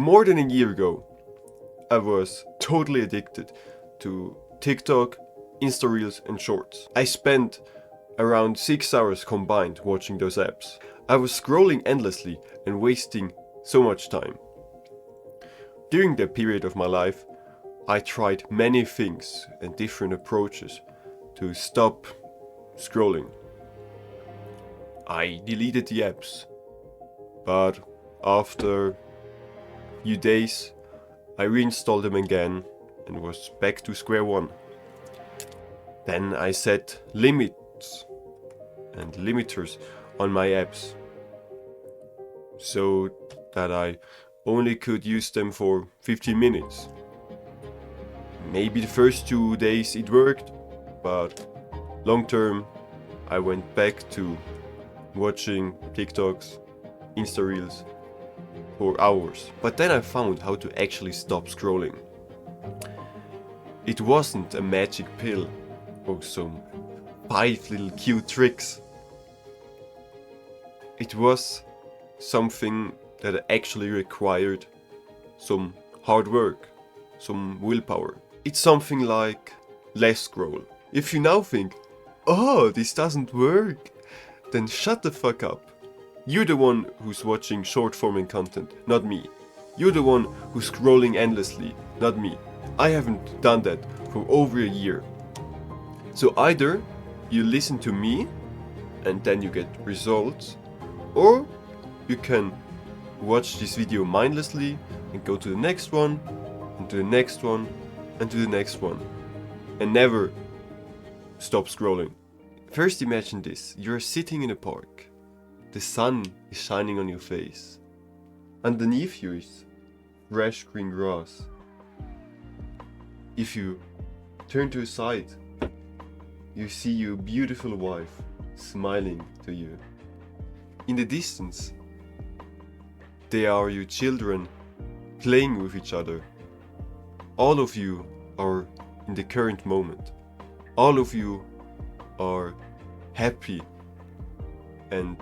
More than a year ago, I was totally addicted to TikTok, Insta Reels and Shorts. I spent around 6 hours combined watching those apps. I was scrolling endlessly and wasting so much time. During that period of my life, I tried many things and different approaches to stop scrolling. I deleted the apps, but after a few days I reinstalled them again and was back to square one. Then I set limits and limiters on my apps so that I only could use them for 15 minutes. Maybe the first 2 days it worked, but long term I went back to watching TikToks, Insta Reels for hours. But then I found how to actually stop scrolling. It wasn't a magic pill or some 5 little cute tricks. It was something that actually required some hard work, some willpower. It's something like less scroll. If you now think, oh, this doesn't work, then shut the fuck up. You're the one who's watching short form content, not me. You're the one who's scrolling endlessly, not me. I haven't done that for over a year. So either you listen to me and then you get results, or you can watch this video mindlessly and go to the next one, and to the next one, and to the next one, and never stop scrolling. First imagine this, you're sitting in a park. The sun is shining on your face. Underneath you is fresh green grass. If you turn to the side, you see your beautiful wife smiling to you. In the distance, there are your children playing with each other. All of you are in the current moment. All of you are happy and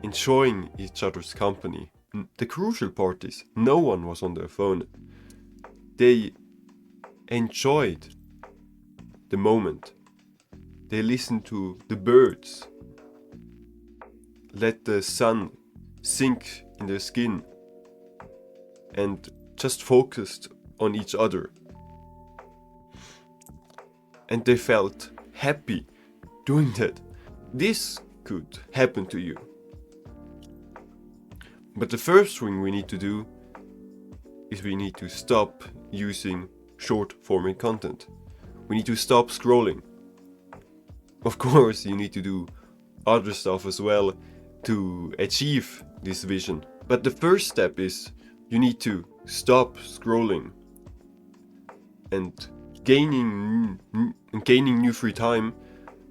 enjoying each other's company. The crucial part is no one was on their phone. They enjoyed the moment. They listened to the birds, let the sun sink in their skin, and just focused on each other. And they felt happy doing that. This could happen to you. But the first thing we need to do is we need to stop using short form content. We need to stop scrolling. Of course, you need to do other stuff as well to achieve this vision. But the first step is you need to stop scrolling and gaining new free time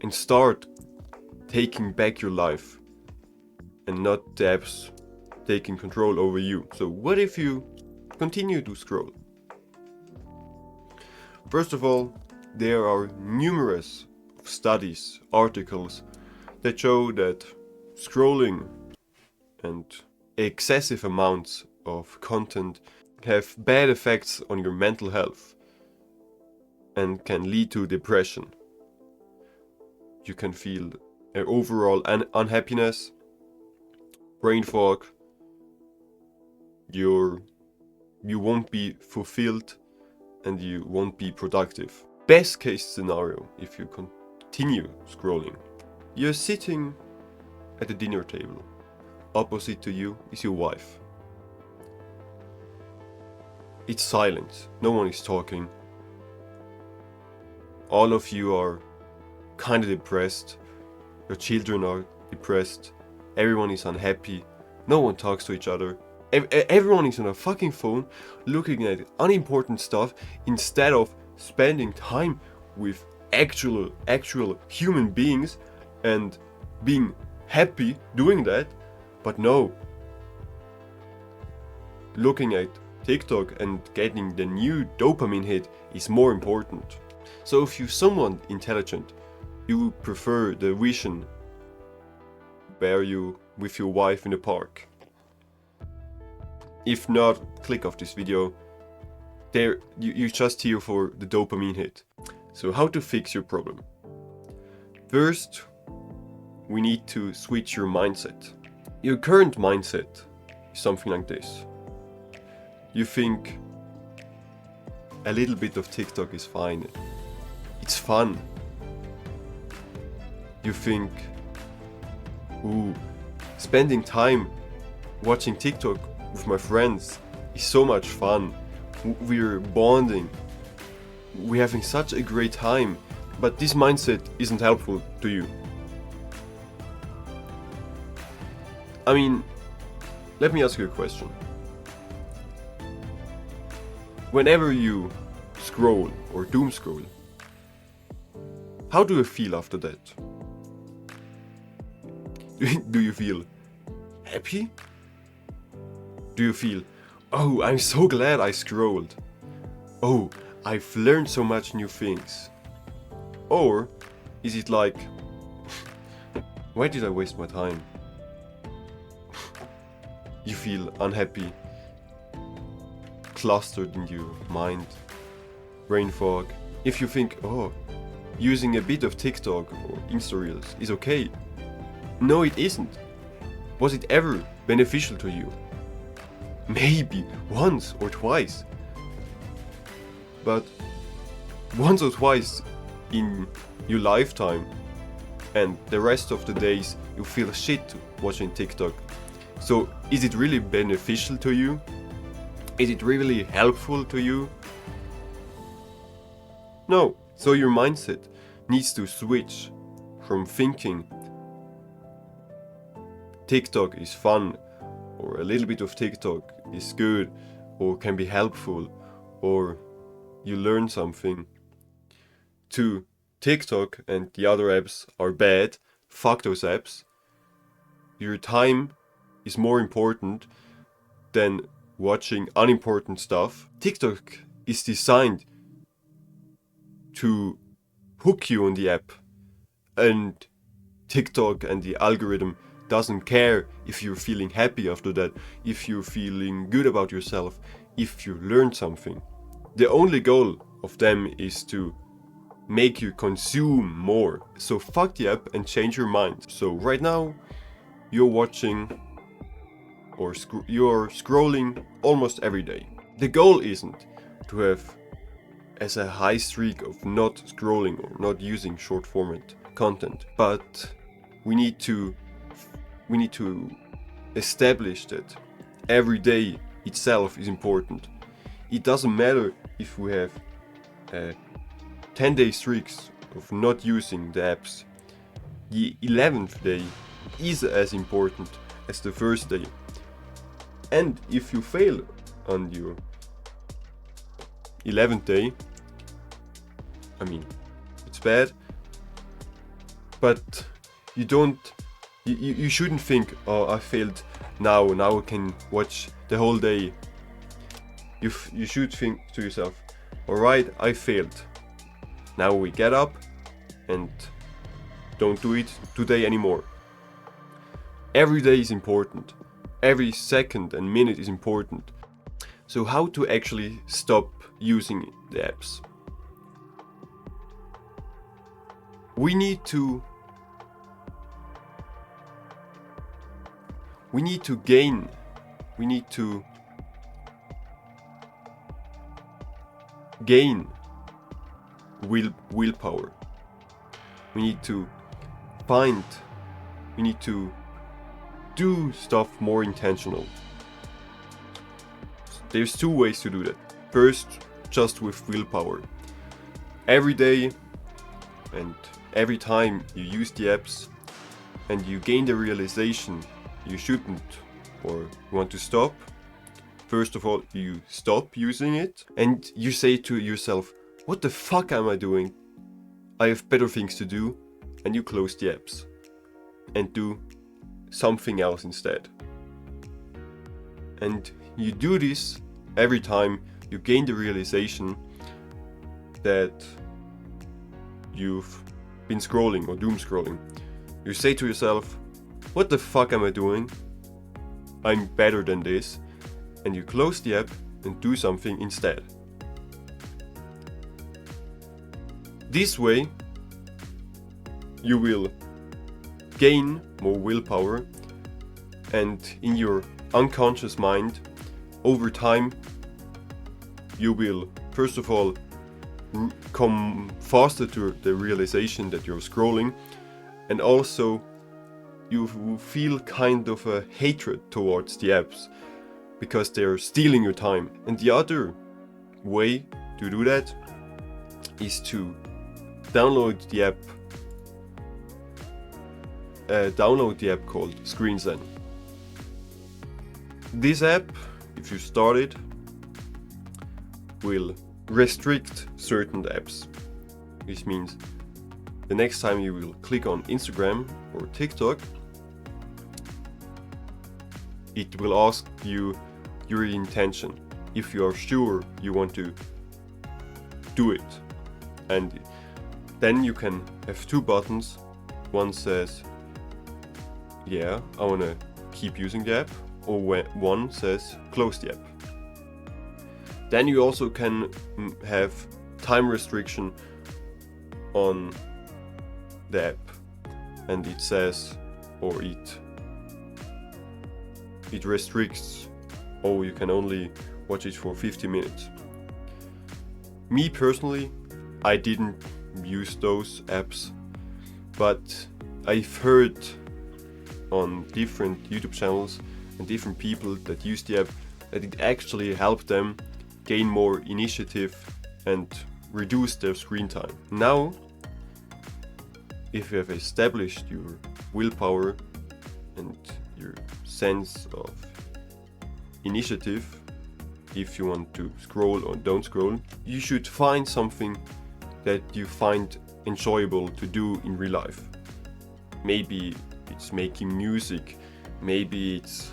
and start taking back your life and not the apps taking control over you. So what if you continue to scroll? First of all, there are numerous studies, articles that show that scrolling and excessive amounts of content have bad effects on your mental health and can lead to depression. You can feel an overall unhappiness, brain fog, you won't be fulfilled and you won't be productive. Best case scenario, if you continue scrolling, you're sitting at the dinner table. Opposite to you is your wife. It's silent, no one is talking. All of you are kind of depressed. Your children are depressed. Everyone is unhappy. No one talks to each other. Everyone is on a fucking phone looking at unimportant stuff instead of spending time with actual human beings and being happy doing that. But no, looking at TikTok and getting the new dopamine hit is more important. So if you're someone intelligent, you would prefer the vision where you with your wife in the park. If not, click off this video. There, you just here for the dopamine hit. So how to fix your problem? First, we need to switch your mindset. Your current mindset is something like this. You think a little bit of TikTok is fine. It's fun. You think, ooh, spending time watching TikTok with my friends is so much fun. We're bonding. We're having such a great time. But this mindset isn't helpful to you. I mean, let me ask you a question. Whenever you scroll or doom scroll, how do you feel after that? Do you feel happy? Do you feel, oh, I'm so glad I scrolled. Oh, I've learned so much new things. Or is it like, why did I waste my time? You feel unhappy, clustered in your mind, brain fog. If you think, oh, using a bit of TikTok or Insta Reels is okay. No, it isn't. Was it ever beneficial to you? Maybe once or twice. But once or twice in your lifetime, and the rest of the days you feel shit watching TikTok. So is it really beneficial to you? Is it really helpful to you? No. So your mindset needs to switch from thinking TikTok is fun, or a little bit of TikTok is good, or can be helpful, or you learn something, to TikTok and the other apps are bad, fuck those apps. Your time is more important than watching unimportant stuff. TikTok is designed to hook you on the app, and TikTok and the algorithm doesn't care if you're feeling happy after that, if you're feeling good about yourself, if you learned something. The only goal of them is to make you consume more. So fuck the app and change your mind. So right now you're watching or you're scrolling almost every day. The goal isn't to have as a high streak of not scrolling or not using short format content, but we need to establish that every day itself is important. It doesn't matter if we have 10-day streaks of not using the apps. The 11th day is as important as the first day. And if you fail on your 11th day, I mean, it's bad, but you shouldn't think, oh, I failed now I can watch the whole day. You should think to yourself, alright, I failed. Now we get up and don't do it today anymore. Every day is important. Every second and minute is important. So how to actually stop using the apps? We need to gain willpower. We need to do stuff more intentional. There's two ways to do that. First, just with willpower. Every day and every time you use the apps and you gain the realization you shouldn't or want to stop, first of all, you stop using it and you say to yourself, what the fuck am I doing? I have better things to do, and you close the apps and do something else instead. And you do this every time you gain the realization that you've been scrolling or doom scrolling. You say to yourself, what the fuck am I doing? I'm better than this. and you close the app and do something instead. This way you will gain more willpower, and in your unconscious mind, over time, you will first of all come faster to the realization that you're scrolling, and also you feel kind of a hatred towards the apps because they're stealing your time. And the other way to do that is to download the app called ScreenZen. This app, if you start it, will restrict certain apps. This means the next time you will click on Instagram or TikTok, it will ask you your intention, if you are sure you want to do it. And then you can have two buttons. One says, yeah, I want to keep using the app, or one says, close the app. Then you also can have time restriction on the app, and it says, or it restricts, oh, you can only watch it for 50 minutes. Me personally, I didn't use those apps, but I've heard on different YouTube channels and different people that use the app that it actually helped them gain more initiative and reduce their screen time. Now, if you have established your willpower and your sense of initiative, if you want to scroll or don't scroll, you should find something that you find enjoyable to do in real life. Maybe it's making music, maybe it's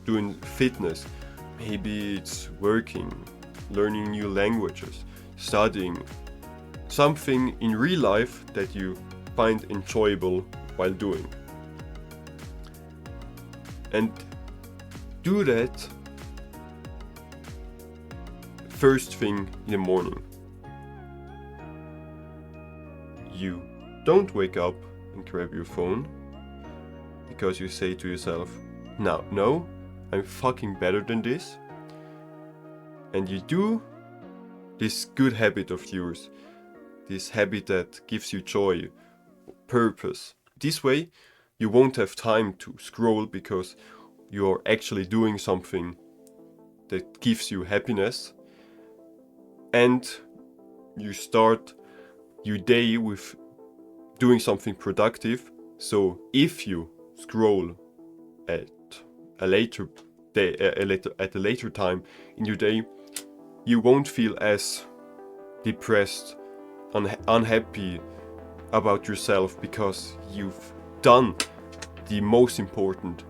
doing fitness, maybe it's working, learning new languages, studying. Something in real life that you find enjoyable while doing. And do that first thing in the morning. You don't wake up and grab your phone because you say to yourself, no, I'm fucking better than this. And you do this good habit of yours, this habit that gives you joy, purpose. This way you won't have time to scroll because you're actually doing something that gives you happiness, and you start your day with doing something productive. So if you scroll at a later time in your day, you won't feel as depressed, unhappy about yourself, because you've done the most important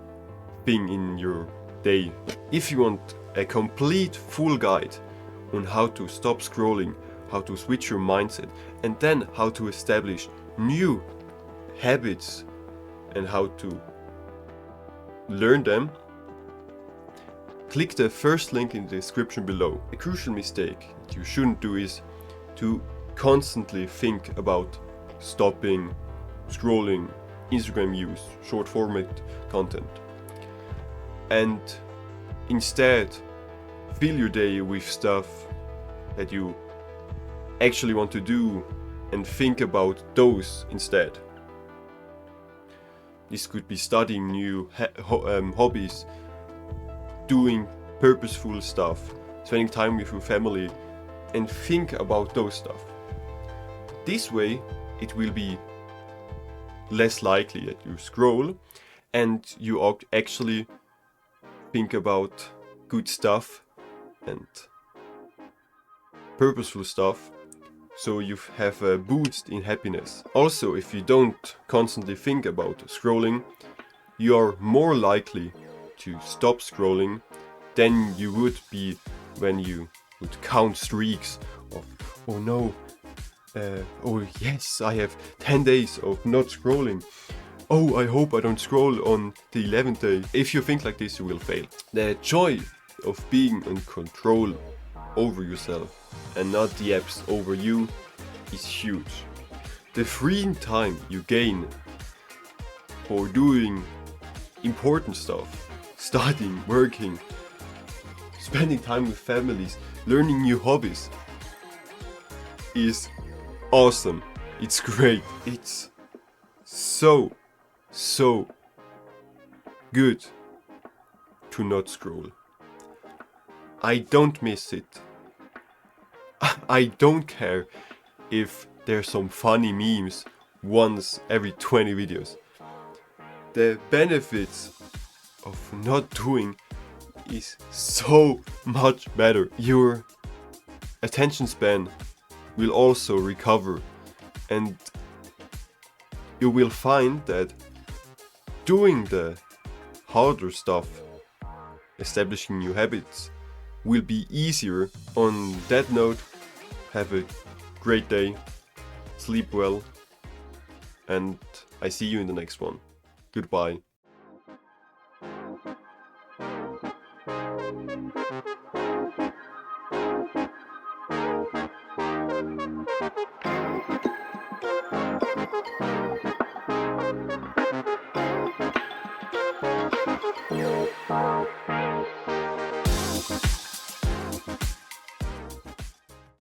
thing in your day. If you want a complete full guide on how to stop scrolling, how to switch your mindset, and then how to establish new habits and how to learn them, click the first link in the description below. A crucial mistake that you shouldn't do is to constantly think about stopping scrolling Instagram use, short format content, and instead fill your day with stuff that you actually want to do and think about those instead. This could be studying new hobbies, doing purposeful stuff, spending time with your family, and think about those stuff. This way it will be less likely that you scroll and you actually think about good stuff and purposeful stuff, so you have a boost in happiness. Also, if you don't constantly think about scrolling, you are more likely to stop scrolling than you would be when you would count streaks of, oh no, oh yes, I have 10 days of not scrolling. Oh, I hope I don't scroll on the 11th day. If you think like this, you will fail. The joy of being in control over yourself and not the apps over you is huge. The free time you gain for doing important stuff, studying, working, spending time with families, learning new hobbies is awesome. It's great. It's so good to not scroll. I don't miss it. I don't care if there's some funny memes once every 20 videos. The benefits of not doing is so much better. Your attention span will also recover, and you will find that doing the harder stuff, establishing new habits, will be easier. On that note, have a great day, sleep well, and I see you in the next one. Goodbye.